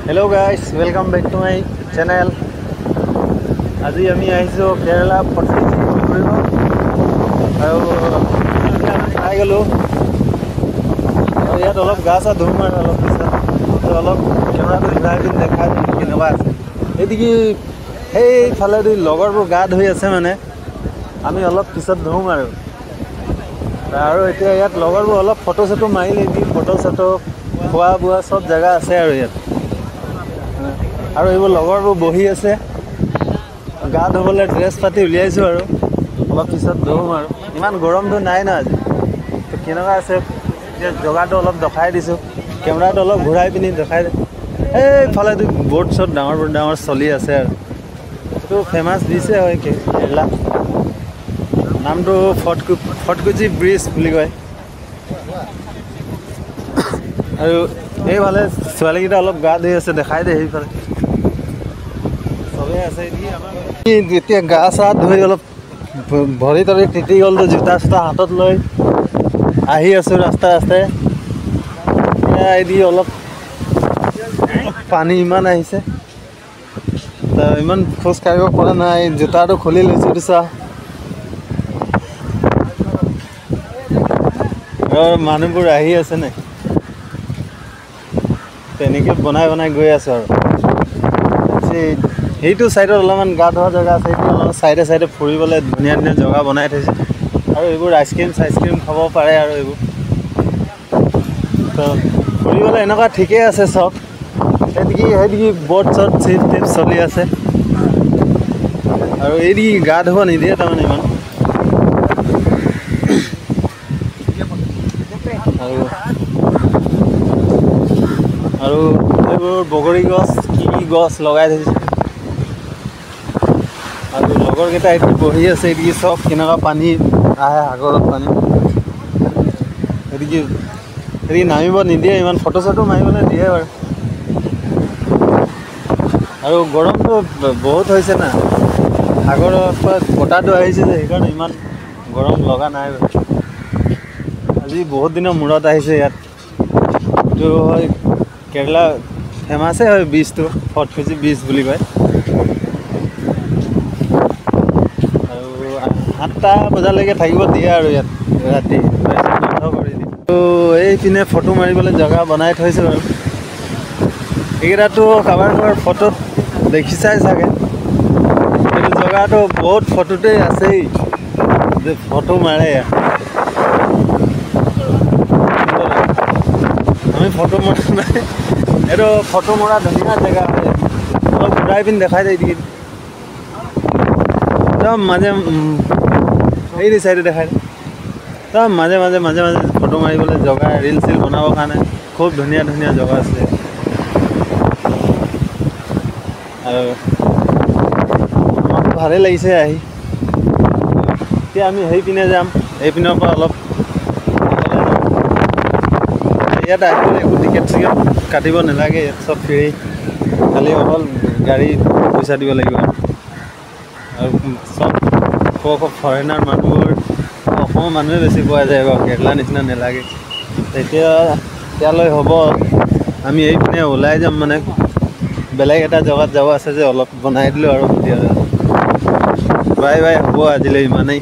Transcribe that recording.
Hello guys, welcome back to my channel. আজি আমি আহিছো কেৰালা পট্টিচি ফুৰিব আৰু আই গলো ইয়াত অলপ গা চা ধুম আৰু অলপ পিছত অলপ কেমেৰাটো ঘূৰাই পিন দেখাই দিম কেনেকুৱা আছে এইদিকে সেইফালে দি লগৰবোৰ গা ধুই আছে মানে আমি অলপ পিছত ধুম আৰু এতিয়া ইয়াত লগৰবোৰ অলপ ফটো চটো মাৰিলে ফটো চটো খোৱা বোৱা সব জেগা আছে আৰু ইয়াত আৰু এইবোৰ লগৰবোৰ বহি আছে গা ধুবলৈ ড্ৰেছ পাতি উলিয়াইছো আৰু অলপ পিছত ধুম আৰু ইমান গৰমটো নাই না আজি তো কেনেকুৱা আছে যে জগাটো অলপ দেখাই দিছোঁ কেমেৰাটো অলপ ঘূৰাই পিনি দেখাই এইফালে বোট চট ডাঙৰ চলি আছে আৰু এইটো ফেমাছ ব্ৰিজে হয় কেৰেলা নামটো ফটকুচি ব্ৰিজ বুলি কয় আৰু এইফালে ছোৱালীকেইটা অলপ গা ধুই আছে দেখাই দে সেইফালে চবেই আছে এতিয়া গা চা ধুই অলপ ভৰি তৰি তিতি গ'লতো জোতা চোতা হাতত লৈ আহি আছোঁ ৰাস্তাই দি অলপ পানী ইমান আহিছে ইমান খোজ কাঢ়িব পৰা নাই জোতাটো খুলি লৈছোঁ দিছা মানুহবোৰ আহি আছে নে তেনেকৈ বনাই গৈ আছোঁ আৰু সেইটো চাইডত অলপমান গা ধোৱা জেগা আছে সেইটো অলপ চাইডে ফুৰিবলৈ ধুনীয়া জেগা বনাই থৈছে আৰু এইবোৰ আইচক্ৰীম খাব পাৰে আৰু এইবোৰ তো ফুৰিবলৈ এনেকুৱা ঠিকেই আছে চব সেইদিকে বট চট চিপ চলি আছে আৰু এইদিকে গা ধুব নিদিয়ে তাৰমানে ইমান আৰু এইবোৰ বগৰী গছ কি গছ লগাই থৈছে আৰু লগৰকেইটা এইটো বহি আছে এইদিকে চব কেনেকুৱা পানী আহে সাগৰত পানী এইদিকে নামিব নিদিয়ে ইমান ফটো চটো মাৰিবলৈ দিয়ে বাৰু আৰু গৰমটো বহুত হৈছে না সাগৰৰ পৰা বতাহটো আহিছে যে সেইকাৰণে ইমান গৰম লগা নাই বাৰু আজি বহুত দিনৰ মূৰত আহিছে ইয়াত এইটো হয় কেৰেলা ফেমাছে হয় বীজটো ফটকুচি বীজ বুলি কয় আৰু 7টা বজালৈকে থাকিব দিয়ে আৰু ইয়াত ৰাতি বন্ধ কৰি দিয়ে তো এইপিনে ফটো মাৰিবলৈ জেগা বনাই থৈছোঁ আৰু এইকেইটাতো কাৰোবাৰ ফটোত দেখিছাই চাগে এইটো জেগাটো বহুত ফটোতেই আছেই যে ফটো মাৰে আমি ফটো মৰা নাই এইটো ফটো মৰা ধুনীয়া জেগা হয় অলপ ঘূৰাই পিনি দেখাই দিয়ে এইদিকে একদম মাজে এইদি চাইডে দেখাই দিয়ে একদম মাজে ফটো মাৰিবলৈ জেগা ৰিল চিল বনাবৰ কাৰণে খুব ধুনীয়া জেগা আছে আৰু আমাক ভালেই লাগিছে আহি এতিয়া আমি সেইপিনে যাম এইপিনৰ পৰা অলপ ইয়াত আহিবলৈ একো টিকেট চিকেট কাটিব নালাগে ইয়াত চব ফ্ৰী খালি অকল গাড়ী পইচা দিব লাগিব আৰু চব ফৰেনাৰ মানুহবোৰ অসমৰ মানুহে বেছি পোৱা যায় বাৰু কেৰেলা নিচিনা নালাগে তেতিয়া ইয়ালৈ হ'ব আমি এইপিনে ওলাই যাম মানে বেলেগ এটা জেগাত যাব আছে যে অলপ বনাই দিলোঁ আৰু বাই হ'ব আজিলৈ ইমানেই